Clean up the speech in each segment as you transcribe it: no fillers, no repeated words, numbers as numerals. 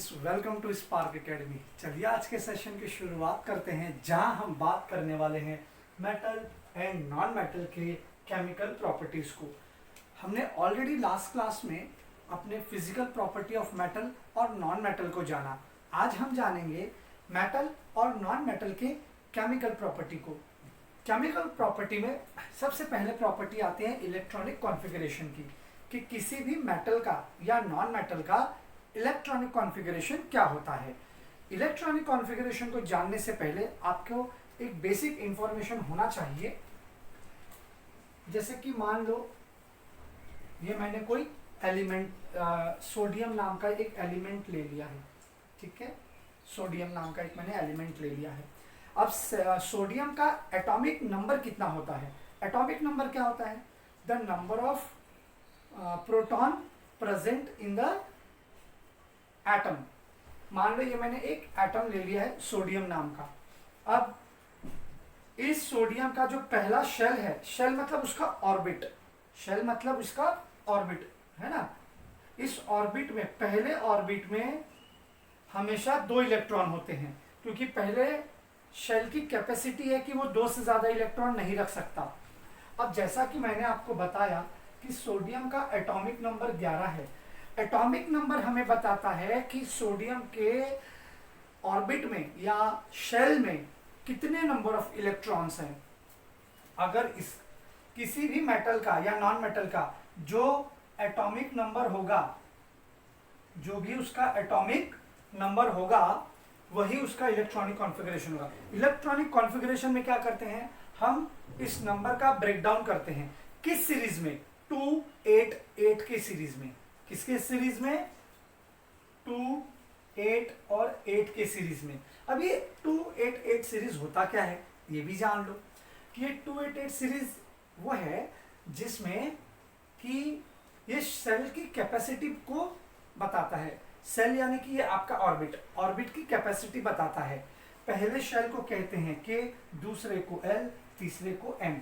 Students, welcome to Spark Academy. चलिए आज के सेशन की शुरुआत करते हैं, जहां हम बात करने वाले हैं मेटल एंड नॉन मेटल के केमिकल प्रॉपर्टीज को। हमने ऑलरेडी लास्ट क्लास में अपने फिजिकल प्रॉपर्टी ऑफ मेटल और नॉन मेटल को जाना। आज हम जानेंगे मेटल और नॉन मेटल के केमिकल प्रॉपर्टी को। केमिकल प्रॉपर्टी में सबसे पहले प्रॉपर्टी आती है इलेक्ट्रॉनिक कॉन्फ़िगरेशन की, कि किसी भी मेटल का या नॉन मेटल का इलेक्ट्रॉनिक कॉन्फ़िगरेशन क्या होता है। इलेक्ट्रॉनिक कॉन्फ़िगरेशन को जानने से पहले आपको एक बेसिक इंफॉर्मेशन होना चाहिए। जैसे कि मान लो ये मैंने कोई एलिमेंट सोडियम नाम का एक एलिमेंट ले लिया है, ठीक है। सोडियम नाम का एक मैंने एलिमेंट ले लिया है। अब सोडियम का एटॉमिक नंबर कितना होता है? एटॉमिक नंबर क्या होता है? The number of proton present in the atom. मान लो ये मैंने एक एटम ले लिया है सोडियम नाम का। अब इस सोडियम का जो पहला शेल है, शेल मतलब उसका ऑर्बिट, शेल मतलब उसका ऑर्बिट है ना। इस ऑर्बिट में, पहले ऑर्बिट में हमेशा 2 इलेक्ट्रॉन होते हैं, क्योंकि पहले शेल की कैपेसिटी है कि वो 2 से ज्यादा इलेक्ट्रॉन नहीं रख सकता। अब जैसा कि मैंने आपको बताया कि सोडियम का एटॉमिक नंबर 11 है। एटॉमिक नंबर हमें बताता है कि सोडियम के ऑर्बिट में या शेल में कितने नंबर ऑफ इलेक्ट्रॉन्स हैं। अगर इस किसी भी मेटल का या नॉन मेटल का जो एटॉमिक नंबर होगा, जो भी उसका एटॉमिक नंबर होगा, वही उसका इलेक्ट्रॉनिक कॉन्फ़िगरेशन होगा। इलेक्ट्रॉनिक कॉन्फ़िगरेशन में क्या करते हैं, हम इस नंबर का ब्रेकडाउन करते हैं। किस सीरीज में? 2, 8, 8 के सीरीज में। किसके सीरीज में? 2, 8 और 8 के सीरीज में। अब ये 2, 8, 8 सीरीज होता क्या है ये भी जान लो कि ये 2, 8, 8 सीरीज वो है जिसमें कि ये सेल की कैपेसिटी को बताता है। सेल यानी कि ये आपका ऑर्बिट, ऑर्बिट की कैपेसिटी बताता है। पहले शेल को कहते हैं K, दूसरे को L, तीसरे को M।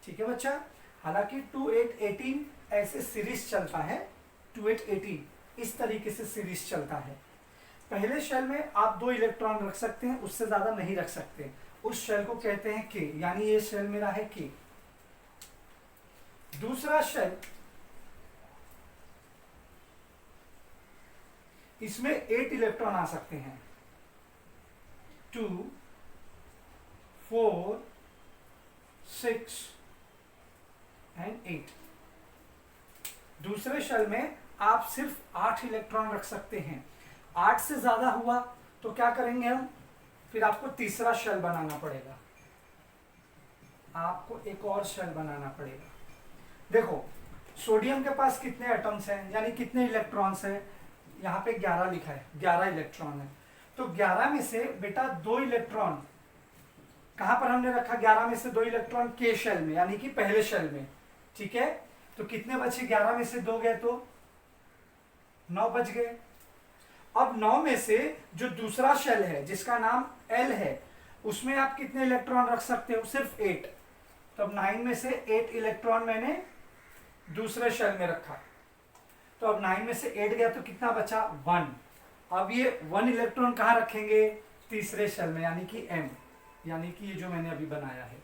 ठीक है बच्चा। हालांकि 2, 8, 18 ऐसे सीरीज चलता है, 2, 8, 18 इस तरीके से सीरीज चलता है। पहले शेल में आप 2 इलेक्ट्रॉन रख सकते हैं, उससे ज्यादा नहीं रख सकते। उस शेल को कहते हैं K, यानी ये शेल मेरा है K। दूसरा शेल, इसमें 8 इलेक्ट्रॉन आ सकते हैं, 2, 4, 6 एंड 8। दूसरे शेल में आप सिर्फ 8 इलेक्ट्रॉन रख सकते हैं। 8 से ज्यादा हुआ तो क्या करेंगे हम? फिर आपको तीसरा शेल बनाना पड़ेगा, आपको एक और शेल बनाना पड़ेगा। देखो सोडियम के पास कितने एटम्स हैं, यानी कितने इलेक्ट्रॉन्स हैं? यहाँ पे 11 लिखा है, 11 इलेक्ट्रॉन है। तो 11 में से बेटा 2 इलेक्ट्रॉन कहां पर हमने रखा? 11 में से 2 इलेक्ट्रॉन के शेल में, यानी कि पहले शेल में, ठीक है। तो कितने बचे? 11 में से 2 गए तो 9 बच गए। अब 9 में से जो दूसरा शेल है जिसका नाम L है, उसमें आप कितने इलेक्ट्रॉन रख सकते हो? सिर्फ 8। तो अब 9 में से 8 इलेक्ट्रॉन मैंने दूसरे शेल में रखा, तो अब 9 में से 8 गया तो कितना बचा? 1। अब ये 1 इलेक्ट्रॉन कहाँ रखेंगे? तीसरे शेल में, यानी कि M, यानी कि ये जो मैंने अभी बनाया है।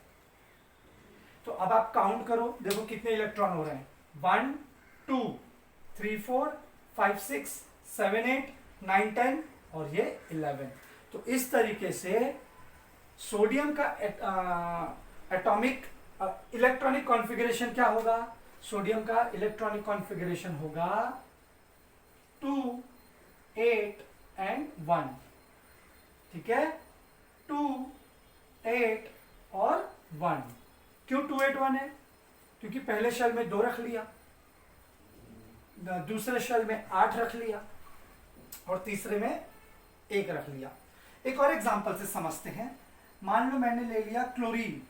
तो अब आप काउंट करो, देखो कितने इलेक्ट्रॉन हो रहे हैं। 1, 2, 3, 4, 5, 6, 7, 8, 9, 10 और ये 11। तो इस तरीके से सोडियम का एटॉमिक इलेक्ट्रॉनिक कॉन्फ़िगरेशन क्या होगा? सोडियम का इलेक्ट्रॉनिक कॉन्फ़िगरेशन होगा 2, 8 एंड 1, ठीक है। 2, 8 और 1। क्यों 2, 8, 1 है? क्योंकि पहले शेल में 2 रख लिया, दूसरे शेल में 8 रख लिया और तीसरे में 1 रख लिया। एक और एग्जांपल से समझते हैं। मान लो मैंने ले लिया क्लोरीन।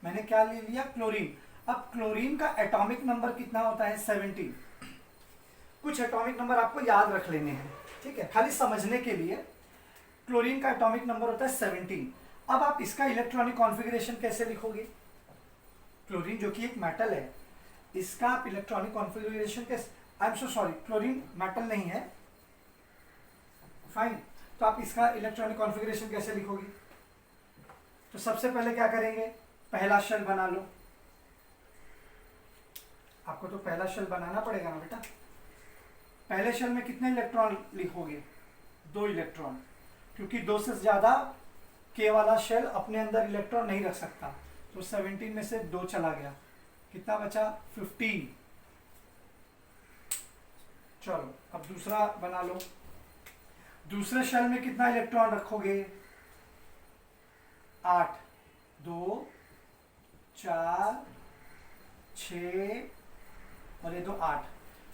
मैंने क्या ले लिया? क्लोरीन। अब क्लोरीन का एटॉमिक नंबर कितना होता है? 17। कुछ एटॉमिक नंबर आपको याद रख लेने हैं, ठीक है, खाली समझने के लिए। क्लोरीन का एटॉमिक नंबर होता है 17। अब आप इसका इलेक्ट्रॉनिक कॉन्फ़िगरेशन कैसे लिखोगे? क्लोरीन जो कि एक मेटल है, इसका आप इलेक्ट्रॉनिक कॉन्फ़िगरेशन कैसे? I am so sorry, chlorine metal नहीं है, फाइन। तो आप इसका इलेक्ट्रॉनिक कॉन्फ़िगरेशन कैसे लिखोगे? तो सबसे पहले क्या करेंगे, पहला शेल बना लो। आपको तो पहला शेल बनाना पड़ेगा ना बेटा। पहले शेल में कितने इलेक्ट्रॉन लिखोगे? 2 इलेक्ट्रॉन, क्योंकि 2 से ज्यादा के वाला शेल अपने अंदर इलेक्ट्रॉन नहीं रख सकता। तो 17 में से 2 चला गया, कितना बचा? 15। चलो अब दूसरा बना लो। दूसरे शेल में कितना इलेक्ट्रॉन रखोगे? 8, 2, 4, 6 और ये 2 8।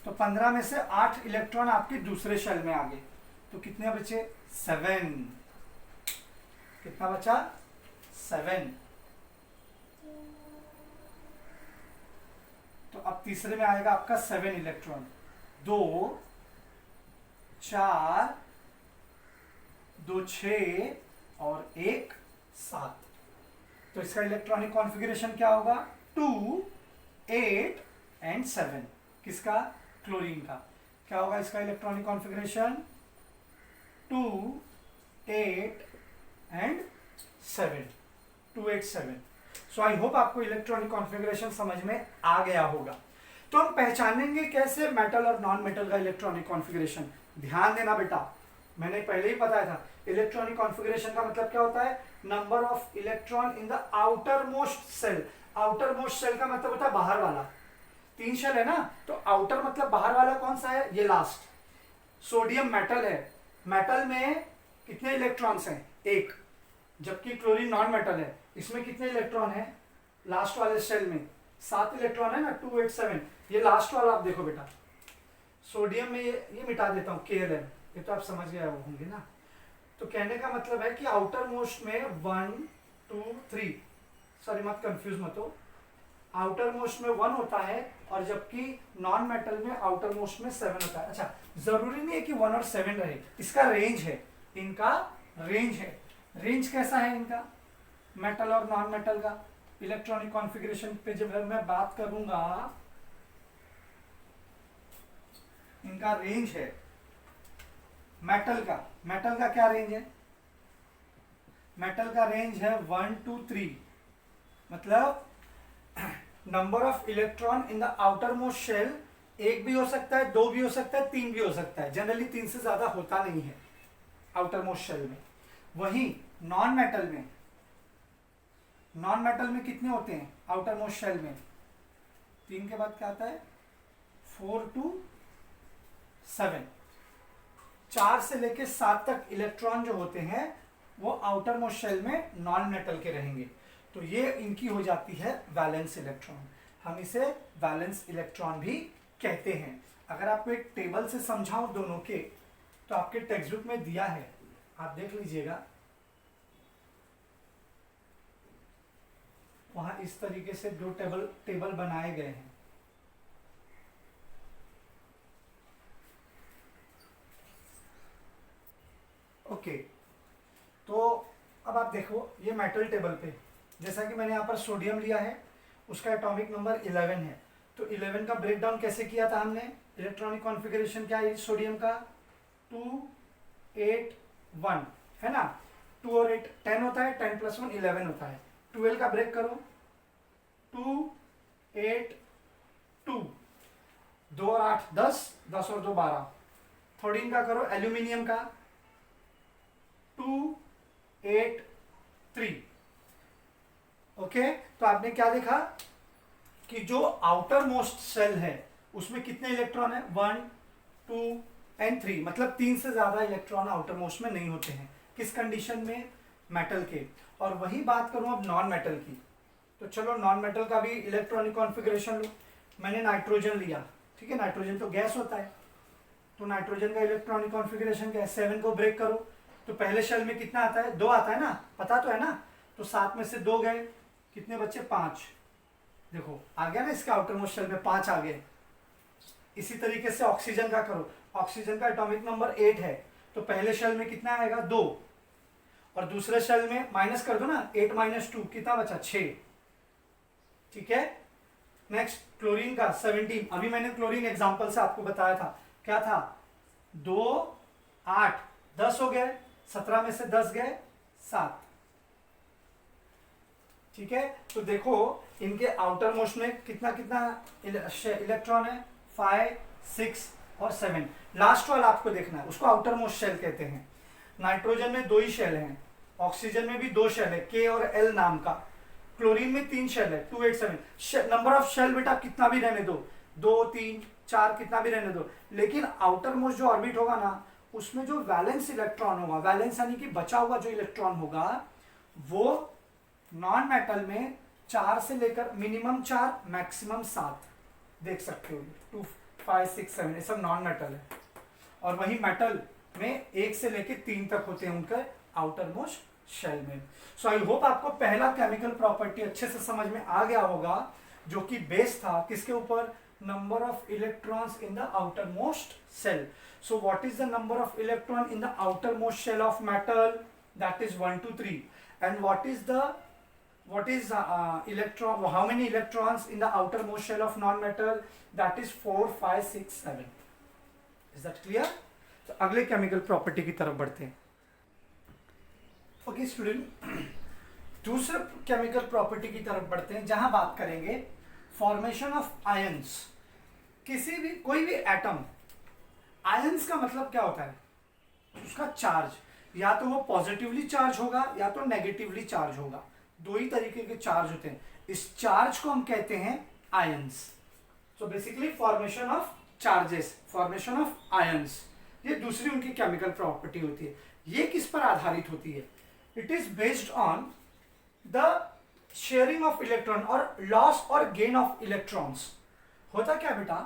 तो 15 में से 8 इलेक्ट्रॉन आपके दूसरे शेल में आ गए। तो कितने बचे? 7। कितना बचा? 7। तो अब तीसरे में आएगा आपका 7 इलेक्ट्रॉन। 2, 4, 2 6 और 1 7। तो इसका इलेक्ट्रॉनिक कॉन्फ़िगरेशन क्या होगा? 2, 8 एंड 7। किसका? क्लोरीन का। क्या होगा इसका electronic configuration? 2, 8 and 7। 2, 8, 7। So I hope आपको इलेक्ट्रॉनिक कॉन्फ़िगरेशन समझ में आ गया होगा। तो हम पहचानेंगे कैसे मेटल और नॉन मेटल का इलेक्ट्रॉनिक कॉन्फ़िगरेशन? ध्यान देना बेटा, मैंने पहले ही बताया था इलेक्ट्रॉनिक कॉन्फ़िगरेशन का मतलब क्या होता है? Number of electron in the outer most shell. Outermost shell का मतलब होता है बाहर वाला। 3 शेल है ना, तो आउटर मतलब बाहर वाला कौन सा है? ये लास्ट। सोडियम मेटल है, मेटल में कितने इलेक्ट्रॉन्स हैं? 1। जबकि क्लोरीन नॉन मेटल है, इसमें कितने इलेक्ट्रॉन है? लास्ट वाले शेल में 7 इलेक्ट्रॉन है ना, 2, 8, 7। ये लास्ट वाला आप देखो बेटा। सोडियम में ये मिटा देता हूँ, KLM, ये तो आप समझ गए होंगे ना। तो कहने का मतलब है कि आउटर मोस्ट में 1, 2, 3, सॉरी मत कंफ्यूज मत हो, आउटर मोस्ट में 1 होता है और जबकि नॉन मेटल में आउटर मोस्ट में 7 होता है। अच्छा, जरूरी नहीं है कि 1 और 7 रहे, इसका रेंज है, इनका रेंज है। रेंज कैसा है इनका, मेटल और नॉन मेटल का? इलेक्ट्रॉनिक कॉन्फ़िगरेशन पे जब मैं बात करूंगा, इनका रेंज है मेटल का। मेटल का क्या रेंज है? मेटल का रेंज है 1 to 3। मतलब number of electron in the outer most shell 1 भी हो सकता है, 2 भी हो सकता है, 3 भी हो सकता है। जनरली 3 से ज्यादा होता नहीं है आउटर मोस्ट शेल में। वहीं नॉन मेटल में, नॉन मेटल में कितने होते हैं आउटर मोस्ट शेल में? 3 के बाद क्या आता है? 4 to 7। 4 से लेके 7 तक इलेक्ट्रॉन जो होते हैं वो आउटर मोस्ट शेल में नॉन मेटल के रहेंगे। तो ये इनकी हो जाती है वैलेंस इलेक्ट्रॉन। हम इसे वैलेंस इलेक्ट्रॉन भी कहते हैं। अगर आपको एक टेबल से समझाऊं दोनों के, तो आपके टेक्स्ट बुक में दिया है, आप देख लीजिएगा। वहां इस तरीके से 2 टेबल बनाए गए हैं। ओके, तो अब आप देखो ये मेटल टेबल पे, जैसा कि मैंने यहाँ पर सोडियम लिया है, उसका एटॉमिक नंबर 11 है। तो 11 का ब्रेकडाउन कैसे किया था हमने? इलेक्ट्रॉनिक कॉन्फ़िगरेशन क्या है सोडियम का? 2, 8, 1 है ना। 2 और 8 10 होता है, 10 + 1 11 होता है। 12 का ब्रेक करो, 2, 8, 2, 2 और 8 10, 10 और 2 12। 13 का करो एल्यूमिनियम का, 2, 8, 3। ओके, तो आपने क्या देखा कि जो आउटर मोस्ट सेल है उसमें कितने इलेक्ट्रॉन है? 1, 2 एंड 3। मतलब 3 से ज्यादा इलेक्ट्रॉन आउटर मोस्ट में नहीं होते हैं। किस कंडीशन में? मेटल के। और वही बात करूं अब नॉन मेटल की, तो चलो नॉन मेटल का भी इलेक्ट्रॉनिक कॉन्फ़िगरेशन लो। मैंने नाइट्रोजन लिया, ठीक है, नाइट्रोजन तो गैस होता है। तो नाइट्रोजन का इलेक्ट्रॉनिक कॉन्फ़िगरेशन क्या है? 7 को ब्रेक करो, तो पहले शेल में कितना आता है? 2 आता है ना, पता तो है ना। तो 7 में से 2 गए, कितने बच्चे? 5। देखो आ गया ना, इसके आउटर मोस्ट शेल में 5 आ गए। इसी तरीके से ऑक्सीजन का करो, ऑक्सीजन का एटॉमिक नंबर 8 है, तो पहले शेल में कितना आएगा? 2। और दूसरे शेल में माइनस कर दो ना, 8 - 2 कितना बचा? 6। ठीक है। नेक्स्ट क्लोरीन का 17। अभी मैंने क्लोरीन एग्जांपल से आपको बताया था, क्या था? 2, 8 10 हो गए, 17 में से 10 गए 7। ठीक है, तो देखो इनके आउटर मोस्ट में कितना कितना इलेक्ट्रॉन है, 5, 6 और 7। लास्ट वाला आपको देखना है, उसको आउटर मोस्ट शेल कहते हैं। नाइट्रोजन में 2 ही शेल हैं, ऑक्सीजन में भी 2 शेल है, के और एल नाम का। क्लोरीन में 3 शेल है, 2, 8, 7। नंबर ऑफ शेल बेटा कितना भी रहने दो, 2, 3, 4 कितना भी रहने दो, लेकिन आउटर मोस्ट जो ऑर्बिट होगा ना, उसमें जो वैलेंस इलेक्ट्रॉन होगा, वैलेंस यानी कि बचा हुआ जो इलेक्ट्रॉन होगा, वो नॉन मेटल में 4 से लेकर मिनिमम 4 मैक्सिमम 7 देख सकते हो। 2, 5, 6, 7 ये सब नॉन मेटल है। और वही मेटल में 1 से लेकर 3 तक होते हैं उनके आउटर मोस्ट शेल में। सो आई होप आपको पहला केमिकल प्रॉपर्टी अच्छे से समझ में आ गया होगा, जो कि बेस था किसके ऊपर, number of electrons in the outer most shell. So what is the number of electron in the outer most shell of metal, that is 1, 2, 3। And what is electron, how many electrons in the outermost shell of non-metal, that is 4, 5, 6, 7. Is that clear? तो अगले chemical property की तरफ बढ़ते हैं। Okay student, दूसरे chemical property की तरफ बढ़ते हैं, जहां बात करेंगे फॉर्मेशन ऑफ आयंस। किसी भी कोई भी एटम, आयंस का मतलब क्या होता है, उसका चार्ज, या तो वो पॉजिटिवली चार्ज होगा या तो नेगेटिवली चार्ज होगा, 2 ही तरीके के चार्ज होते हैं। इस चार्ज को हम कहते हैं ions. So basically formation of charges, formation of ions, ये दूसरी उनकी केमिकल प्रॉपर्टी होती है। ये किस पर आधारित होती है, it is based on the sharing of electron और लॉस और गेन ऑफ इलेक्ट्रॉन्स। होता क्या बेटा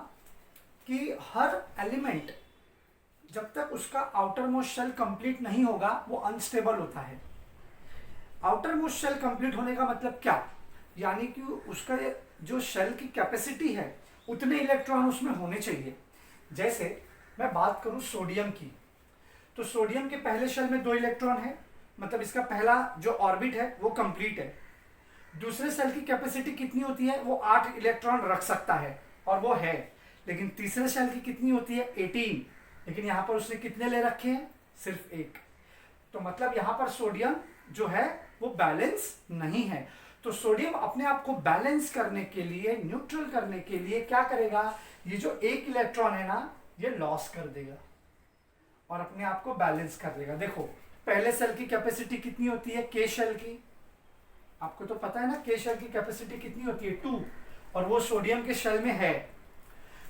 कि हर एलिमेंट जब तक उसका आउटर मोस्ट शेल कंप्लीट नहीं होगा वो अनस्टेबल होता है। आउटर मोस्ट शेल कंप्लीट होने का मतलब क्या, यानी कि उसका जो शेल की कैपेसिटी है उतने इलेक्ट्रॉन उसमें होने चाहिए। जैसे मैं बात करूं सोडियम की, तो सोडियम के पहले शेल में 2 इलेक्ट्रॉन है, मतलब इसका पहला जो ऑर्बिट है वो कंप्लीट है। दूसरे शेल की कैपेसिटी कितनी होती है, वो 8 इलेक्ट्रॉन रख सकता है और वो है। लेकिन तीसरे शेल की कितनी होती है, 18, लेकिन यहां पर उसने कितने ले रखे हैं, सिर्फ 1। तो मतलब यहां पर सोडियम जो है वो बैलेंस नहीं है। तो सोडियम अपने आप को बैलेंस करने के लिए, न्यूट्रल करने के लिए क्या करेगा, ये जो 1 इलेक्ट्रॉन है ना, ये लॉस कर देगा और अपने आप को बैलेंस कर लेगा। देखो पहले शेल की कैपेसिटी कितनी होती है, के शेल की, आपको तो पता है ना, के शेल की कैपेसिटी कितनी होती है, 2, और वो सोडियम के शेल में है।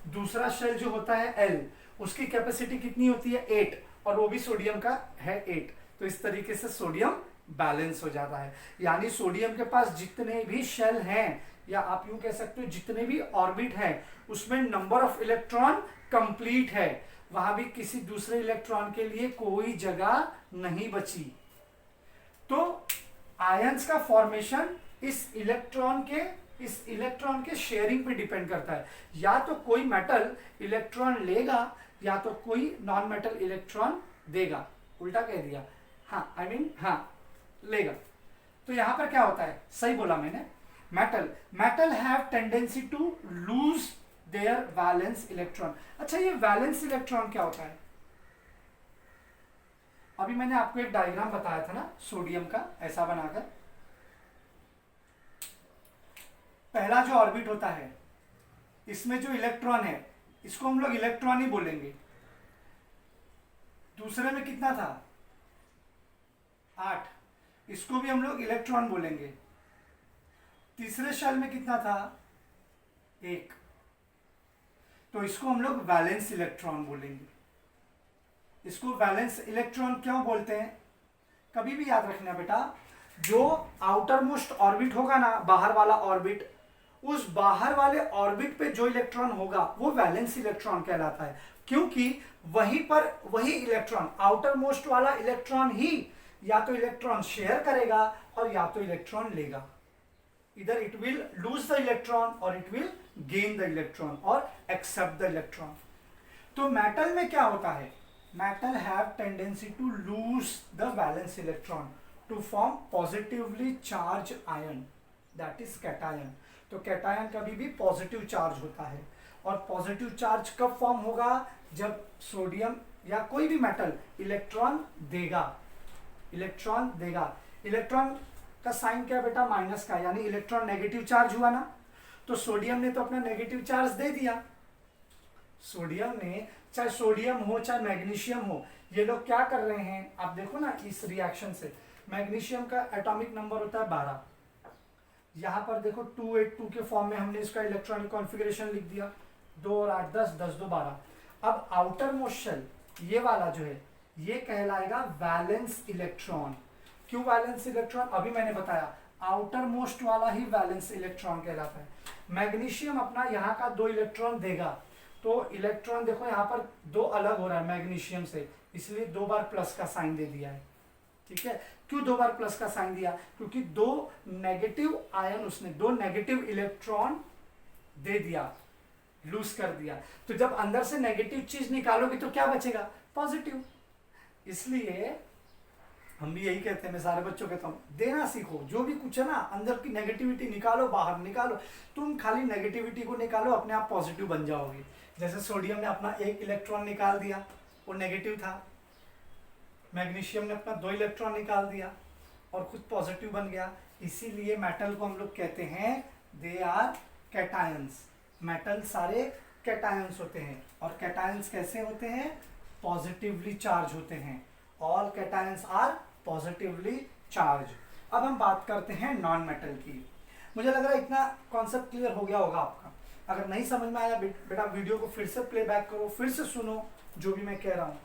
दूसरा शेल जो होता है एल, उसकी कैपेसिटी कितनी होती है, 8, और वो भी सोडियम का है 8। तो इस तरीके से सोडियम बैलेंस हो जाता है। यानी सोडियम के पास जितने भी शेल हैं, या आप यूं कह सकते हो जितने भी ऑर्बिट हैं, उसमें नंबर ऑफ इलेक्ट्रॉन कंप्लीट है, वहां भी किसी दूसरे इलेक्ट्रॉन के लिए कोई जगह नहीं बची। तो आयंस का फॉर्मेशन इस इलेक्ट्रॉन के शेयरिंग पे डिपेंड करता है। या तो कोई मेटल इलेक्ट्रॉन लेगा या तो कोई नॉन मेटल इलेक्ट्रॉन देगा, उल्टा कह दिया, हाँ लेगा। तो यहां पर क्या होता है, सही बोला मैंने, metal have tendency to lose their valence electron. अच्छा, ये वैलेंस इलेक्ट्रॉन क्या होता है, अभी मैंने आपको एक डायग्राम बताया था ना सोडियम का, ऐसा बनाकर। पहला जो ऑर्बिट होता है, इसमें जो इलेक्ट्रॉन है इसको हम लोग इलेक्ट्रॉन ही बोलेंगे। दूसरे में कितना था, 8, इसको भी हम लोग इलेक्ट्रॉन बोलेंगे। तीसरे शेल में कितना था, 1, तो इसको हम लोग वैलेंस इलेक्ट्रॉन बोलेंगे। इसको वैलेंस इलेक्ट्रॉन क्यों बोलते हैं, कभी भी याद रखना बेटा, जो आउटर मोस्ट ऑर्बिट होगा ना, बाहर वाला ऑर्बिट, उस बाहर वाले ऑर्बिट पे जो इलेक्ट्रॉन होगा वो वैलेंस इलेक्ट्रॉन कहलाता है। क्योंकि वहीं पर वही इलेक्ट्रॉन, आउटर मोस्ट वाला इलेक्ट्रॉन ही या तो इलेक्ट्रॉन शेयर करेगा और या तो इलेक्ट्रॉन लेगा। इधर it will lose the electron और it will gain the electron और एक्सेप्ट द इलेक्ट्रॉन। तो मेटल में क्या होता है, metal have tendency to lose the valence electron to form positively charge ion, that is cation. तो कैटायन कभी भी पॉजिटिव चार्ज होता है। और पॉजिटिव चार्ज कब फॉर्म होगा, जब सोडियम या कोई भी मेटल इलेक्ट्रॉन देगा, इलेक्ट्रॉन देगा। इलेक्ट्रॉन का साइन क्या है बेटा, माइनस का, यानी इलेक्ट्रॉन नेगेटिव चार्ज हुआ ना। तो सोडियम ने तो अपना नेगेटिव चार्ज दे दिया। सोडियम ने, चाहे सोडियम हो चाहे मैग्नीशियम हो, ये लोग क्या कर रहे हैं आप देखो ना इस रिएक्शन से। मैग्नीशियम का एटॉमिक नंबर होता है 12, यहाँ पर देखो 282 के फॉर्म में हमने इसका इलेक्ट्रॉनिक कॉन्फ़िगरेशन लिख दिया, 2 और 8 10, 10 2 12। अब आउटर मोस्ट शेल ये वाला जो है ये कहलाएगा वैलेंस इलेक्ट्रॉन। क्यों वैलेंस इलेक्ट्रॉन, अभी मैंने बताया आउटर मोस्ट वाला ही वैलेंस इलेक्ट्रॉन कहलाता है। मैग्नीशियम अपना यहाँ का 2 इलेक्ट्रॉन देगा, तो इलेक्ट्रॉन देखो यहाँ पर 2 अलग हो रहा है मैग्नीशियम से, इसलिए 2 बार प्लस का साइन दे दिया है। ठीक है, क्यों 2 बार प्लस का साइन दिया, क्योंकि 2 नेगेटिव आयन उसने 2 नेगेटिव इलेक्ट्रॉन दे दिया, लूज कर दिया। तो जब अंदर से नेगेटिव चीज निकालोगे तो क्या बचेगा, पॉजिटिव। इसलिए हम भी यही कहते हैं, मैं सारे बच्चों कहता हूँ देना सीखो, जो भी कुछ है ना अंदर की नेगेटिविटी निकालो, बाहर निकालो। तुम खाली नेगेटिविटी को निकालो, अपने आप पॉजिटिव बन जाओगे। जैसे सोडियम ने अपना 1 इलेक्ट्रॉन निकाल दिया, वो नेगेटिव था। मैग्नीशियम ने अपना 2 इलेक्ट्रॉन निकाल दिया और खुद पॉजिटिव बन गया। इसीलिए मेटल को हम लोग कहते हैं दे आर कैटायंस। मेटल सारे कैटायंस होते हैं, और कैटायंस कैसे होते हैं, पॉजिटिवली चार्ज होते हैं। All cations are positively charge. अब हम बात करते हैं नॉन मेटल की। मुझे लग रहा है इतना कॉन्सेप्ट क्लियर हो गया होगा आपका। अगर नहीं समझ में आया बेटा वीडियो को फिर से प्लेबैक करो, फिर से सुनो जो भी मैं कह रहा हूँ।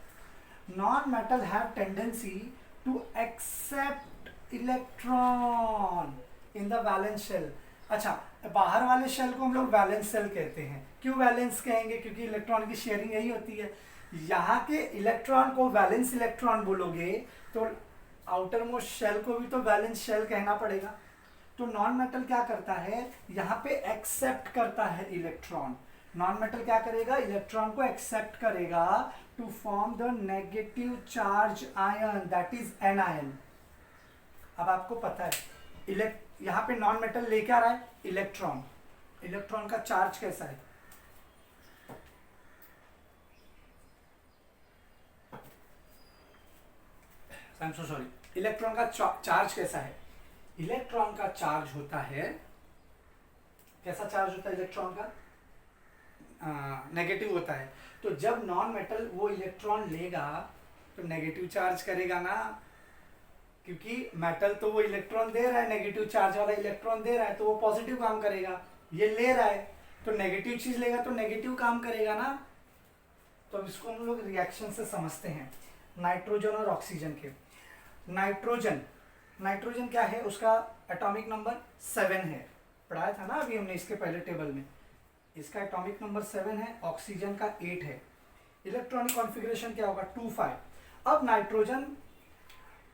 Non-metal have tendency to accept electron in the valence shell। अच्छा, बाहर वाले शेल को हम लोग वैलेंस शेल कहते हैं। क्यों वैलेंस कहेंगे, क्योंकि इलेक्ट्रॉन की शेयरिंग यही होती है। यहाँ के इलेक्ट्रॉन को वैलेंस इलेक्ट्रॉन बोलोगे तो आउटर मोस्ट शेल को भी तो वैलेंस शेल कहना पड़ेगा। तो नॉन मेटल क्या करता है, यहाँ पे एक्सेप्ट करता है इलेक्ट्रॉन। नॉन मेटल क्या करेगा, इलेक्ट्रॉन को एक्सेप्ट करेगा to form the negative charge ion, that is anion. अब आपको पता है यहाँ पे नॉन मेटल लेके आ रहा है इलेक्ट्रॉन। इलेक्ट्रॉन का चार्ज कैसा है, I am so sorry, electron का चार्ज कैसा है। इलेक्ट्रॉन का चार्ज होता है, कैसा चार्ज होता है इलेक्ट्रॉन का, नेगेटिव होता है। तो जब नॉन मेटल वो इलेक्ट्रॉन लेगा तो नेगेटिव चार्ज करेगा ना, क्योंकि मेटल तो वो इलेक्ट्रॉन दे रहा है, नेगेटिव चार्ज वाला इलेक्ट्रॉन दे रहा है, तो वो पॉजिटिव काम करेगा। ये ले रहा है तो नेगेटिव चीज लेगा तो नेगेटिव काम करेगा ना। तो अब इसको हम लोग रिएक्शन से समझते हैं नाइट्रोजन और ऑक्सीजन के। नाइट्रोजन क्या है, उसका एटॉमिक नंबर 7 है, पढ़ाया था ना अभी हमने इसके पहले टेबल में। इसका एटॉमिक नंबर 7 है, ऑक्सीजन का 8 है। इलेक्ट्रॉनिक कॉन्फ़िगरेशन क्या होगा, 2 5। अब नाइट्रोजन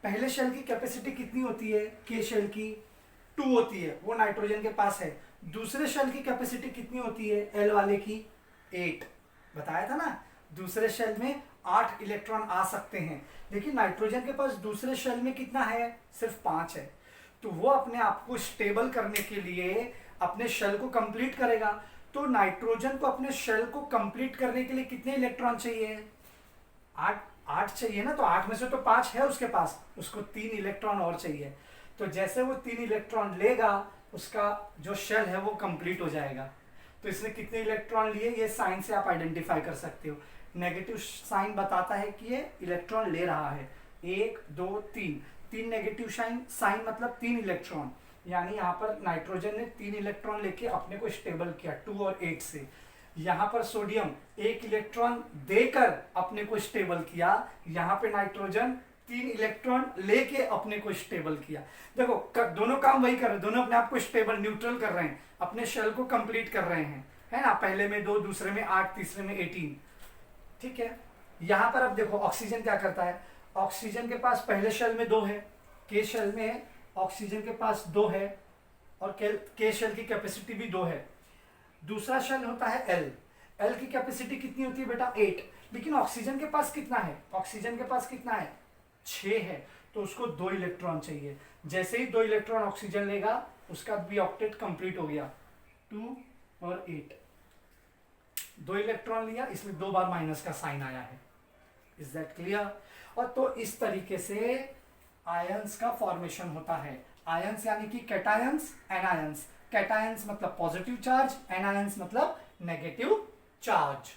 पहले शेल की कैपेसिटी कितनी होती है, के शेल की 2 होती है, वो नाइट्रोजन के पास है। दूसरे शेल की कैपेसिटी कितनी होती है, एल वाले की 8, बताया था ना। दूसरे शेल में 8 इलेक्ट्रॉन आ सकते हैं, लेकिन नाइट्रोजन के पास दूसरे शेल में कितना है, सिर्फ 5 है। तो वो अपने आप को स्टेबल करने के लिए अपने शेल को कंप्लीट करेगा। तो नाइट्रोजन को अपने शेल को कंप्लीट करने के लिए कितने इलेक्ट्रॉन चाहिए, 8 चाहिए ना। तो 8 में से तो 5 है उसके पास, उसको 3 इलेक्ट्रॉन और चाहिए। तो जैसे वो 3 इलेक्ट्रॉन लेगा उसका जो शेल है वो कंप्लीट हो जाएगा। तो इसने कितने इलेक्ट्रॉन लिए, ये साइन से आप आइडेंटिफाई कर सकते हो। नेगेटिव साइन बताता है कि ये इलेक्ट्रॉन ले रहा है, 1 2 3। 3 नेगेटिव साइन मतलब 3 इलेक्ट्रॉन, यानी यहाँ पर नाइट्रोजन ने 3 इलेक्ट्रॉन लेके अपने को स्टेबल किया 2 और 8 से। यहाँ पर सोडियम 1 इलेक्ट्रॉन देकर अपने को स्टेबल किया, यहाँ पे नाइट्रोजन 3 इलेक्ट्रॉन लेके अपने को स्टेबल किया। देखो दोनों काम वही कर रहे हैं, दोनों अपने आप को स्टेबल न्यूट्रल कर रहे हैं, अपने शेल को कंप्लीट कर रहे हैं, है ना। पहले में 2, दूसरे में 8, तीसरे में 18। ठीक है, यहाँ पर अब देखो ऑक्सीजन क्या करता है। ऑक्सीजन के पास पहले शेल में 2 है, के शेल में ऑक्सीजन के पास 2 है, और के शेल की कैपेसिटी भी 2 है। दूसरा शेल होता है एल की कैपेसिटी कितनी होती है बेटा, 8। लेकिन ऑक्सीजन के पास कितना है, ऑक्सीजन के पास कितना है, 6 है। तो उसको 2 इलेक्ट्रॉन चाहिए। जैसे ही 2 इलेक्ट्रॉन ऑक्सीजन लेगा उसका भी ऑक्टेट कंप्लीट हो गया, 2 और 8। 2 इलेक्ट्रॉन लिया, इसलिए 2 बार माइनस का साइन आया है। Is that clear? और तो इस तरीके से आयंस का फॉर्मेशन होता है। आयंस यानी कि कैटायंस, एनायंस। कैटायंस मतलब पॉजिटिव चार्ज, एनायंस मतलब नेगेटिव चार्ज।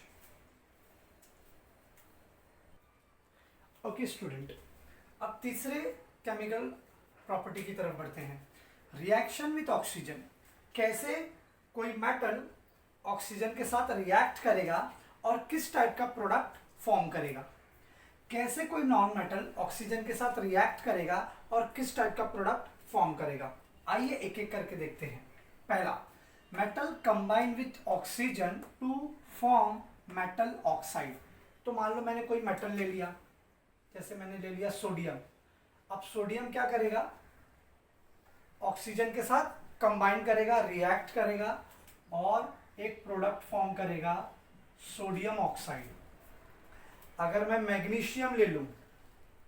ओके स्टूडेंट, अब तीसरे केमिकल प्रॉपर्टी की तरफ बढ़ते हैं, रिएक्शन विथ ऑक्सीजन। कैसे कोई मेटल ऑक्सीजन के साथ रिएक्ट करेगा और किस टाइप का प्रोडक्ट फॉर्म करेगा। कैसे कोई नॉन मेटल ऑक्सीजन के साथ रिएक्ट करेगा और किस टाइप का प्रोडक्ट फॉर्म करेगा। आइए एक एक करके देखते हैं। पहला, metal combine with oxygen to form metal oxide. तो मान लो मैंने कोई मेटल ले लिया, जैसे मैंने ले लिया सोडियम। अब सोडियम क्या करेगा, ऑक्सीजन के साथ कंबाइन करेगा, रिएक्ट करेगा और एक प्रोडक्ट फॉर्म करेगा, सोडियम ऑक्साइड। अगर मैं मैग्नीशियम ले लूं,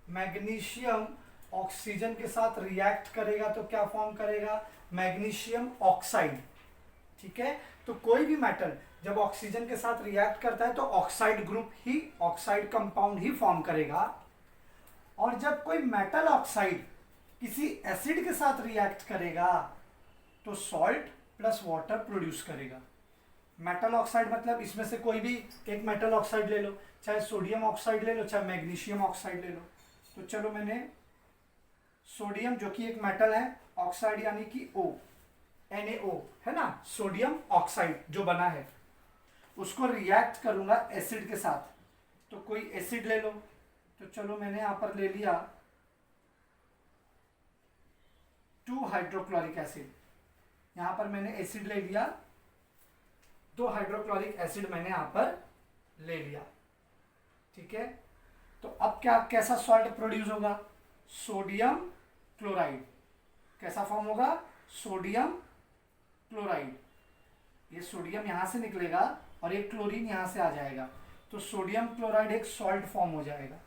मैग्नीशियम ऑक्सीजन के साथ रिएक्ट करेगा तो क्या फॉर्म करेगा, मैग्नीशियम ऑक्साइड। ठीक है, तो कोई भी मेटल जब ऑक्सीजन के साथ रिएक्ट करता है तो ऑक्साइड ग्रुप ही, ऑक्साइड कंपाउंड ही फॉर्म करेगा। और जब कोई मेटल ऑक्साइड किसी एसिड के साथ रिएक्ट करेगा तो सॉल्ट प्लस वाटर प्रोड्यूस करेगा। मेटल ऑक्साइड मतलब इसमें से कोई भी एक मेटल ऑक्साइड ले लो, चाहे सोडियम ऑक्साइड ले लो, चाहे मैग्नीशियम ऑक्साइड ले लो। तो चलो मैंने सोडियम जो कि एक मेटल है, ऑक्साइड यानी कि O, NaO है ना, सोडियम ऑक्साइड जो बना है, उसको रिएक्ट करूंगा एसिड के साथ। तो कोई एसिड ले लो, तो चलो मैंने यहां पर ले लिया 2 हाइड्रोक्लोरिक एसिड। यहां पर मैंने एसिड ले लिया, 2 हाइड्रोक्लोरिक एसिड मैंने यहां पर ले लिया। ठीक है, तो अब क्या, कैसा सॉल्ट प्रोड्यूस होगा, सोडियम क्लोराइड। कैसा फॉर्म होगा, सोडियम क्लोराइड। ये सोडियम यहां से निकलेगा और एक क्लोरीन यहां से आ जाएगा, तो सोडियम क्लोराइड एक सॉल्ट फॉर्म हो जाएगा।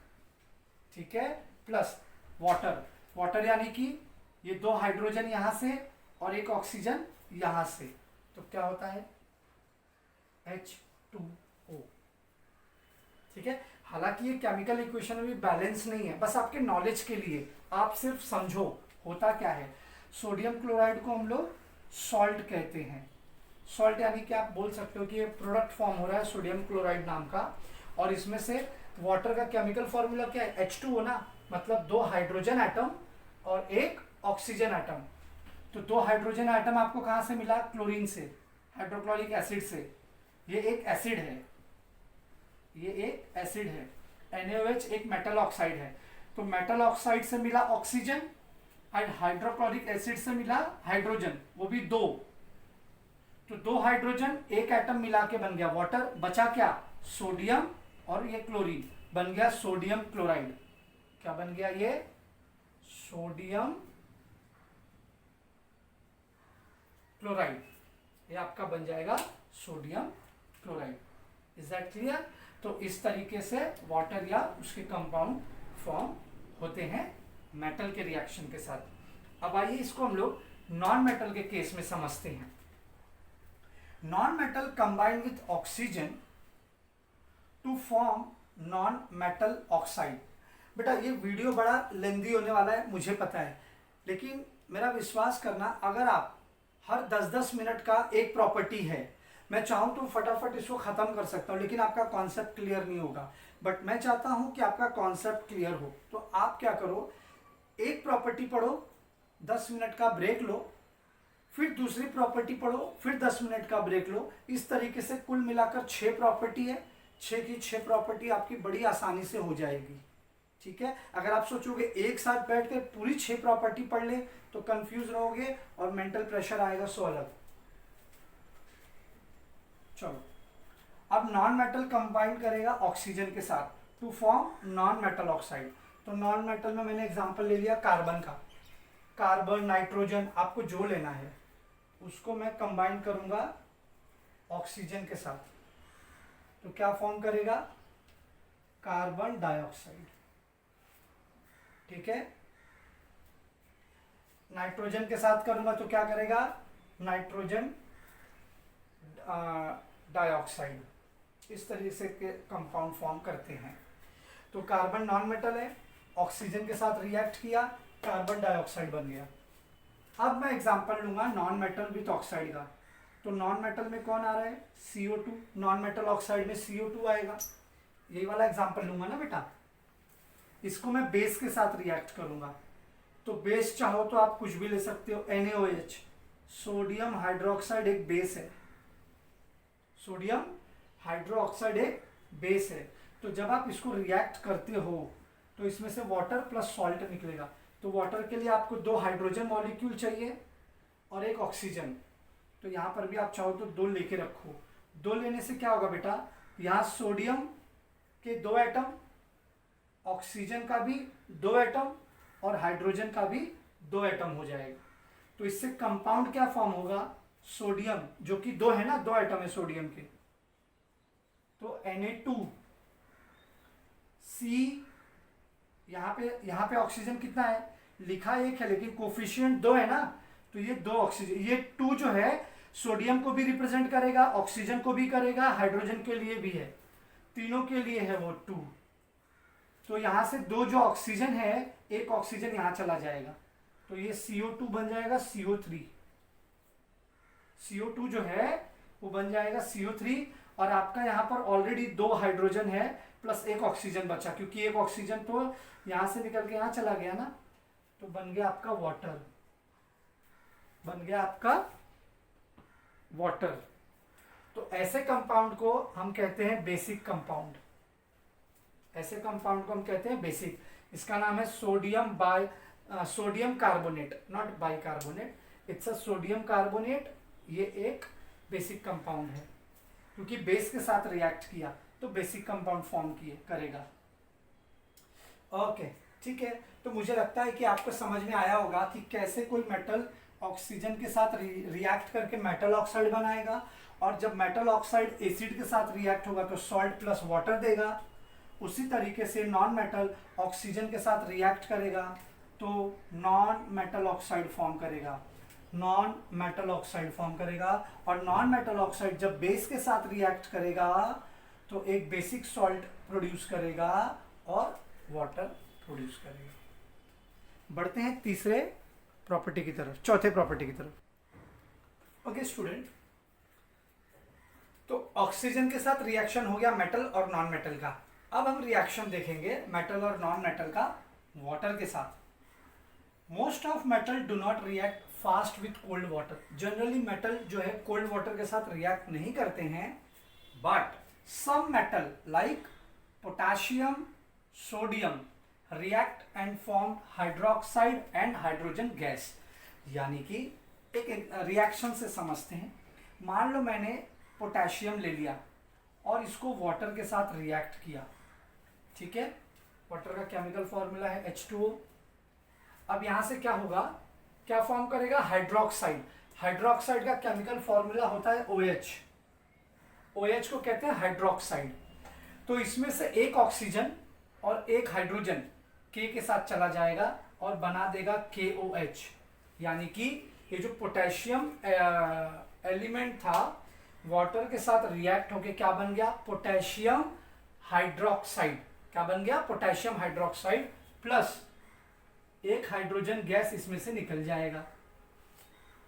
ठीक है, प्लस वाटर। वाटर यानी कि ये 2 हाइड्रोजन यहां से और एक ऑक्सीजन यहां से, तो क्या होता है H2O। ठीक है, हालांकि ये केमिकल इक्वेशन में भी बैलेंस नहीं है, बस आपके नॉलेज के लिए आप सिर्फ समझो होता क्या है। सोडियम क्लोराइड को हम लोग सॉल्ट कहते हैं। सॉल्ट यानी कि आप बोल सकते हो कि ये प्रोडक्ट फॉर्म हो रहा है सोडियम क्लोराइड नाम का, और इसमें से वाटर का केमिकल फॉर्मूला क्या है, H2O ना, मतलब 2 हाइड्रोजन एटम और एक ऑक्सीजन एटम। तो 2 हाइड्रोजन एटम आपको कहां से मिला, क्लोरीन से, हाइड्रोक्लोरिक एसिड से। ये एक एसिड है, ये एक एसिड है। NaOH एक मेटल ऑक्साइड है, तो मेटल ऑक्साइड से मिला ऑक्सीजन और हाइड्रोक्लोरिक एसिड से मिला हाइड्रोजन, वो भी 2। तो 2 हाइड्रोजन एक एटम मिला के बन गया वाटर, बचा क्या, सोडियम और ये क्लोरीन, बन गया सोडियम क्लोराइड। क्या बन गया, ये सोडियम क्लोराइड, ये आपका बन जाएगा sodium chloride. Is that clear? तो इस तरीके से वाटर या उसके कंपाउंड फॉर्म होते हैं मेटल के रिएक्शन के साथ। अब आइए इसको हम लोग नॉन मेटल के केस में समझते हैं। Non metal combine with oxygen to form non metal oxide. बेटा ये वीडियो बड़ा लेंदी होने वाला है, मुझे पता है, लेकिन मेरा विश्वास करना, अगर आप हर 10-10 मिनट का एक प्रॉपर्टी है, मैं चाहूँ तो फटाफट इसको ख़त्म कर सकता हूँ, लेकिन आपका कॉन्सेप्ट क्लियर नहीं होगा। बट मैं चाहता हूँ कि आपका कॉन्सेप्ट क्लियर हो, तो आप क्या करो, एक प्रॉपर्टी पढ़ो, 10 मिनट का ब्रेक लो, फिर दूसरी प्रॉपर्टी पढ़ो, फिर 10 मिनट का ब्रेक लो। इस तरीके से कुल मिलाकर 6 प्रॉपर्टी है, 6 की 6 प्रॉपर्टी आपकी बड़ी आसानी से हो जाएगी। ठीक है, अगर आप सोचोगे एक साथ बैठ कर पूरी 6 प्रॉपर्टी पढ़ ले तो कंफ्यूज रहोगे और मेंटल प्रेशर आएगा सो अलग। चलो, अब नॉन मेटल कंबाइन करेगा ऑक्सीजन के साथ to form non metal oxide. तो नॉन मेटल में मैंने एग्जांपल ले लिया कार्बन का, कार्बन, नाइट्रोजन, आपको जो लेना है उसको मैं कंबाइन करूंगा ऑक्सीजन के साथ, तो क्या फॉर्म करेगा, कार्बन डाइऑक्साइड। ठीक है, नाइट्रोजन के साथ करूंगा तो क्या करेगा, नाइट्रोजन डाइऑक्साइड। इस तरीके से के कंपाउंड फॉर्म करते हैं। तो कार्बन नॉन मेटल है, ऑक्सीजन के साथ रिएक्ट किया, कार्बन डाइऑक्साइड बन गया। अब मैं एग्जांपल लूंगा नॉन मेटल विथ ऑक्साइड का। तो नॉन मेटल में कौन आ रहा है, CO2, नॉन मेटल ऑक्साइड में CO2 आएगा। यही वाला एग्जांपल लूंगा ना बेटा। इसको मैं बेस के साथ रिएक्ट करूंगा, तो बेस चाहो तो आप कुछ भी ले सकते हो, NaOH, सोडियम हाइड्रोक्साइड एक बेस है, सोडियम हाइड्रोक्साइड एक बेस है। तो जब आप इसको रिएक्ट करते हो तो इसमें से वाटर प्लस सॉल्ट निकलेगा। तो वाटर के लिए आपको 2 हाइड्रोजन मॉलिक्यूल चाहिए और एक ऑक्सीजन। तो यहाँ पर भी आप चाहो तो 2 लेके रखो। 2 लेने से क्या होगा बेटा, यहाँ सोडियम के 2 एटम, ऑक्सीजन का भी 2 एटम और हाइड्रोजन का भी 2 एटम हो जाएगा। तो इससे कंपाउंड क्या फॉर्म होगा, सोडियम, जो कि 2 है ना, 2 एटम है सोडियम के, तो Na2 C, यहाँ पे ऑक्सीजन कितना है, लिखा 1 है लेकिन कोफिशिएंट 2 है ना, तो ये 2 ऑक्सीजन, ये 2 जो है सोडियम को भी रिप्रेजेंट करेगा, ऑक्सीजन को भी करेगा, हाइड्रोजन के लिए भी है, तीनों के लिए है वो 2। तो यहां से 2 जो ऑक्सीजन है, एक ऑक्सीजन यहां चला जाएगा, तो ये CO2 बन जाएगा CO3। CO2 जो है वो बन जाएगा CO3, और आपका यहाँ पर ऑलरेडी 2 हाइड्रोजन है प्लस एक ऑक्सीजन बचा, क्योंकि एक ऑक्सीजन तो यहां से निकल के यहां चला गया ना, तो बन गया आपका वाटर, बन गया आपका वाटर। तो ऐसे कंपाउंड को हम कहते हैं बेसिक कंपाउंड, ऐसे कंपाउंड को हम कहते हैं बेसिक। इसका नाम है sodium carbonate, not bicarbonate, it's a sodium carbonate. ये एक बेसिक कंपाउंड है, क्योंकि बेस के साथ रिएक्ट किया तो बेसिक कंपाउंड फॉर्म किए करेगा। ओके, ठीक है। तो मुझे लगता है कि आपको समझ में आया होगा कि कैसे कोई मेटल ऑक्सीजन के साथ रिएक्ट करके मेटल ऑक्साइड बनाएगा, और जब मेटल ऑक्साइड एसिड के साथ रिएक्ट होगा तो सॉल्ट प्लस वाटर देगा। उसी तरीके से नॉन मेटल ऑक्सीजन के साथ रिएक्ट करेगा तो नॉन मेटल ऑक्साइड फॉर्म करेगा, नॉन मेटल ऑक्साइड फॉर्म करेगा। और नॉन मेटल ऑक्साइड जब बेस के साथ रिएक्ट करेगा तो एक बेसिक सॉल्ट प्रोड्यूस करेगा और वाटर प्रोड्यूस करेगा। बढ़ते हैं तीसरे प्रॉपर्टी की तरफ, चौथे प्रॉपर्टी की तरफ। ओके स्टूडेंट, तो ऑक्सीजन के साथ रिएक्शन हो गया मेटल और नॉन मेटल का। अब हम रिएक्शन देखेंगे मेटल और नॉन मेटल का वाटर के साथ। Most of metal do not react fast with cold water. Generally metal जो है कोल्ड वाटर के साथ रिएक्ट नहीं करते हैं, but some metal like potassium, sodium react and form hydroxide and hydrogen gas. यानी कि एक रिएक्शन से समझते हैं। मान लो मैंने पोटेशियम ले लिया और इसको वाटर के साथ रिएक्ट किया, ठीक है। वाटर का केमिकल फॉर्मूला है H2O। अब यहां से क्या होगा, क्या फॉर्म करेगा, हाइड्रोक्साइड। हाइड्रोक्साइड का केमिकल फॉर्मूला होता है OH। OH को कहते हैं हाइड्रोक्साइड। तो इसमें से एक ऑक्सीजन और एक हाइड्रोजन K के साथ चला जाएगा और बना देगा KOH। यानी कि ये जो पोटेशियम एलिमेंट था वाटर के साथ रिएक्ट होके क्या बन गया, पोटेशियम हाइड्रोक्साइड। क्या बन गया, पोटेशियम हाइड्रोक्साइड प्लस एक हाइड्रोजन गैस इसमें से निकल जाएगा।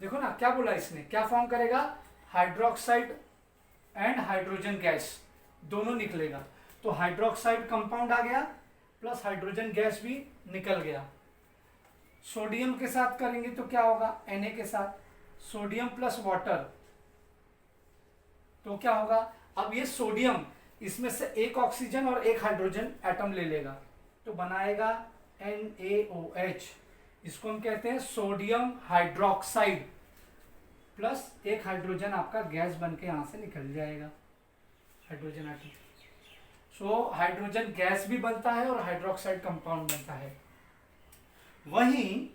देखो ना क्या बोला इसने, क्या फॉर्म करेगा, हाइड्रोक्साइड एंड हाइड्रोजन गैस दोनों निकलेगा। तो हाइड्रोक्साइड कंपाउंड आ गया प्लस हाइड्रोजन गैस भी निकल गया। सोडियम के साथ करेंगे तो क्या होगा, Na के साथ सोडियम प्लस वाटर, तो क्या होगा, अब ये सोडियम इसमें से एक ऑक्सीजन और एक हाइड्रोजन एटम ले लेगा तो बनाएगा NaOH। इसको हम कहते हैं सोडियम हाइड्रोक्साइड प्लस एक हाइड्रोजन आपका गैस बन के यहां से निकल जाएगा, hydrogen atom. So hydrogen gas भी बनता है और हाइड्रोक्साइड कंपाउंड बनता है। वहीं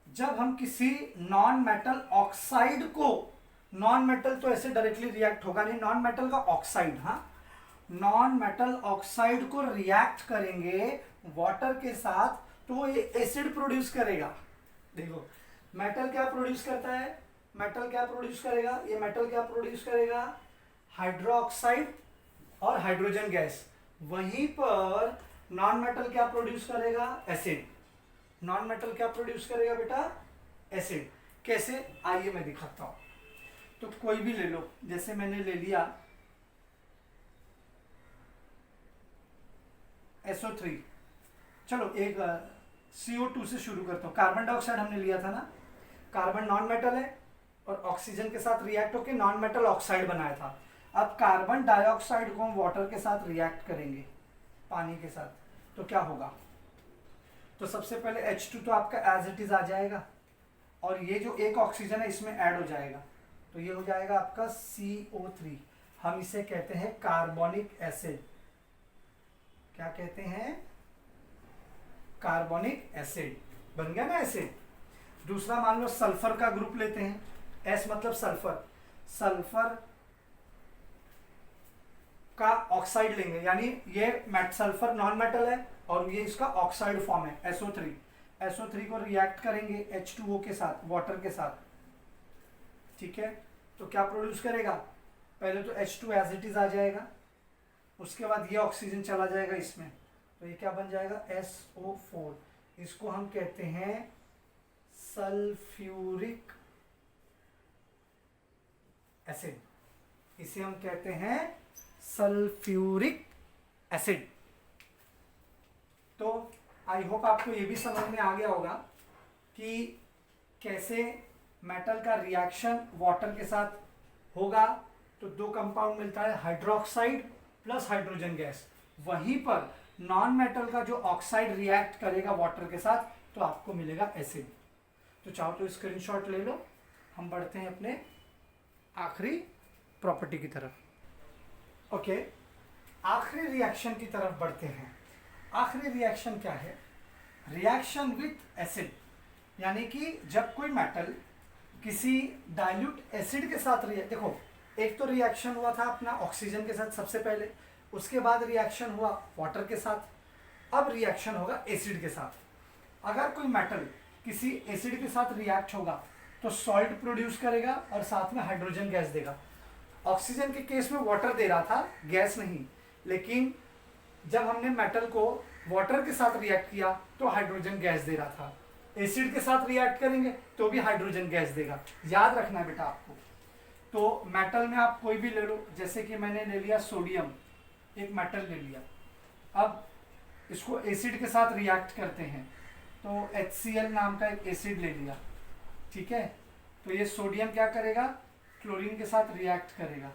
जब हम किसी नॉन मेटल ऑक्साइड को, नॉन मेटल तो ऐसे डायरेक्टली रिएक्ट होगा नहीं, नॉन मेटल का ऑक्साइड, हाँ, नॉन मेटल ऑक्साइड को रिएक्ट करेंगे वाटर के साथ तो ये एसिड प्रोड्यूस करेगा। देखो मेटल क्या प्रोड्यूस करता है, मेटल क्या प्रोड्यूस करेगा, ये मेटल क्या प्रोड्यूस करेगा, हाइड्रोक्साइड और हाइड्रोजन गैस। वहीं पर नॉन मेटल क्या प्रोड्यूस करेगा? एसिड। नॉन मेटल क्या प्रोड्यूस करेगा बेटा? एसिड। कैसे? आइए मैं दिखाता हूं। तो कोई भी ले लो, जैसे मैंने ले लिया SO3। चलो एक CO2 से शुरू करता हूँ। कार्बन डाइऑक्साइड हमने लिया था ना, कार्बन नॉन मेटल है और ऑक्सीजन के साथ रिएक्ट होकर नॉन मेटल ऑक्साइड बनाया था। अब कार्बन डाइऑक्साइड को हम वाटर के साथ रिएक्ट करेंगे, पानी के साथ, तो क्या होगा? तो सबसे पहले H2 तो आपका एज इट इज आ जाएगा और ये जो एक ऑक्सीजन है इसमें ऐड हो जाएगा, तो ये हो जाएगा आपका CO3। हम इसे कहते हैं कार्बोनिक एसिड। क्या कहते हैं? Carbonic acid. बन गया ना एसिड। दूसरा मान लो सल्फर का ग्रुप लेते हैं, S मतलब सल्फर। सल्फर का ऑक्साइड लेंगे, यानी ये सल्फर नॉन मेटल है और ये इसका ऑक्साइड फॉर्म है SO3। SO3 को रिएक्ट करेंगे H2O के साथ, वाटर के साथ, ठीक है। तो क्या प्रोड्यूस करेगा? पहले तो H2 एज इट इज आ जाएगा, उसके बाद ये ऑक्सीजन चला जाएगा इसमें, तो ये क्या बन जाएगा? SO4। इसको हम कहते हैं सल्फ्यूरिक एसिड। इसे हम कहते हैं सल्फ्यूरिक एसिड। तो आई होप आपको ये भी समझ में आ गया होगा कि कैसे मेटल का रिएक्शन वाटर के साथ होगा। तो दो कंपाउंड मिलता है, हाइड्रोक्साइड प्लस हाइड्रोजन गैस। वहीं पर नॉन मेटल का जो ऑक्साइड रिएक्ट करेगा वाटर के साथ, तो आपको मिलेगा एसिड। तो चाहो तो स्क्रीनशॉट ले लो। हम बढ़ते हैं अपने आखिरी प्रॉपर्टी की तरफ। ओके, आखिरी रिएक्शन की तरफ बढ़ते हैं। आखिरी रिएक्शन क्या है? रिएक्शन विथ एसिड, यानी कि जब कोई मेटल किसी डाइल्यूट एसिड के साथ देखो, एक तो रिएक्शन हुआ था अपना ऑक्सीजन के साथ सबसे पहले, उसके बाद रिएक्शन हुआ वाटर के साथ, अब रिएक्शन होगा एसिड के साथ। अगर कोई मेटल किसी एसिड के साथ रिएक्ट होगा तो सॉल्ट प्रोड्यूस करेगा और साथ में हाइड्रोजन गैस देगा। ऑक्सीजन के केस में वाटर दे रहा था, गैस नहीं, लेकिन जब हमने मेटल को वाटर के साथ रिएक्ट किया तो हाइड्रोजन गैस दे रहा था। एसिड के साथ रिएक्ट करेंगे तो भी हाइड्रोजन गैस देगा। याद रखना है बेटा आपको। तो मेटल में आप कोई भी ले लो, जैसे कि मैंने ले लिया सोडियम, एक मेटल ले लिया। अब इसको एसिड के साथ रिएक्ट करते हैं, तो HCl नाम का एक एसिड ले लिया, ठीक है। तो ये सोडियम क्या करेगा? क्लोरीन के साथ रिएक्ट करेगा,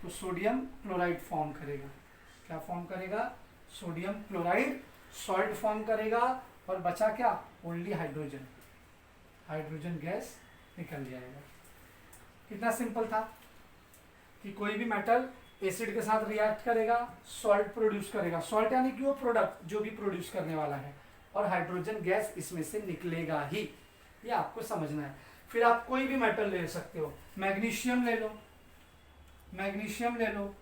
तो सोडियम क्लोराइड फॉर्म करेगा। क्या फॉर्म करेगा? सोडियम क्लोराइड सॉल्ट फॉर्म करेगा और बचा क्या? Only hydrogen. हाइड्रोजन गैस निकल जाएगा। कितना सिंपल था कि कोई भी मेटल एसिड के साथ रिएक्ट करेगा, सॉल्ट प्रोड्यूस करेगा। सॉल्ट यानी कि वो प्रोडक्ट जो भी प्रोड्यूस करने वाला है, और हाइड्रोजन गैस इसमें से निकलेगा ही। ये आपको समझना है। फिर आप कोई भी मेटल ले सकते हो, मैग्नीशियम ले लो, मैग्नीशियम ले लो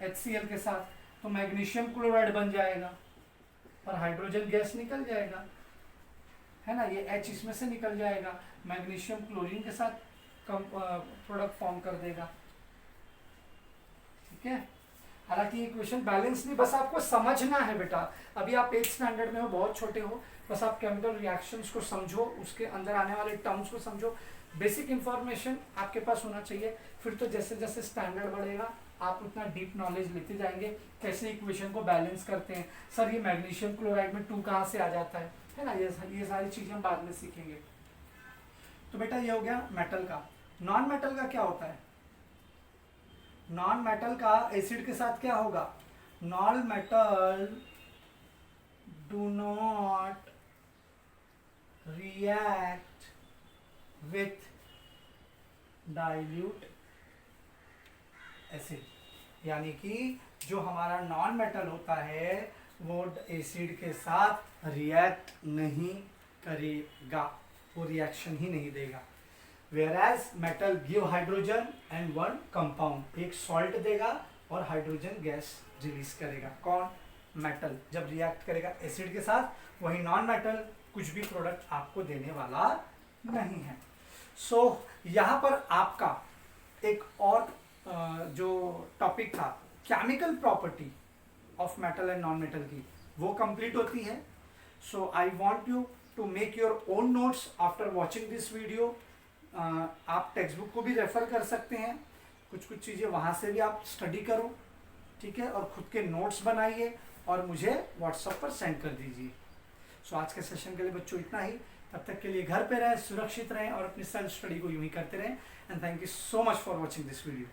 HCl के साथ, तो मैग्नीशियम क्लोराइड बन जाएगा और हाइड्रोजन गैस निकल जाएगा, है ना। ये H इसमें से निकल जाएगा, मैग्नीशियम क्लोरीन के साथ प्रोडक्ट फॉर्म कर देगा, ठीक है। हालांकि ये इक्वेशन बैलेंस नहीं, बस आपको समझना है बेटा। अभी आप 8th स्टैंडर्ड में हो, बहुत छोटे हो, बस आप केमिकल रिएक्शंस को समझो, उसके अंदर आने वाले टर्म्स को समझो। बेसिक इंफॉर्मेशन आपके पास होना चाहिए। फिर तो जैसे जैसे स्टैंडर्ड बढ़ेगा आप उतना डीप नॉलेज लेते जाएंगे, कैसे इक्वेशन को बैलेंस करते हैं। सर ये मैग्नीशियम क्लोराइड में 2 कहाँ से आ जाता है ना, ये सारी चीजें हम बाद में सीखेंगे। तो बेटा ये हो गया मेटल का। नॉन मेटल का क्या होता है? नॉन मेटल का एसिड के साथ क्या होगा? Non metal do not react with dilute acid, यानी कि जो हमारा नॉन मेटल होता है वो एसिड के साथ रिएक्ट नहीं करेगा, वो रिएक्शन ही नहीं देगा। Whereas metal give hydrogen and one compound, एक सॉल्ट देगा और हाइड्रोजन गैस रिलीज करेगा। कौन? मेटल जब रिएक्ट करेगा एसिड के साथ। वही नॉन मेटल कुछ भी प्रोडक्ट आपको देने वाला नहीं है। सो यहाँ पर आपका एक और जो टॉपिक था chemical property, of metal and non metal की वो कंप्लीट होती है. So I want you to make your own notes after watching this video. आप टेक्स्ट बुक को भी रेफर कर सकते हैं, कुछ कुछ चीज़ें वहाँ से भी आप स्टडी करो, ठीक है, और खुद के नोट्स बनाइए और मुझे व्हाट्सएप पर सेंड कर दीजिए. सो आज के सेशन के लिए बच्चों इतना ही. तब तक के लिए घर पे रहें, सुरक्षित रहें और अपनी सेल्फ स्टडी को यूं ही करते रहें. And thank you so much for watching this video.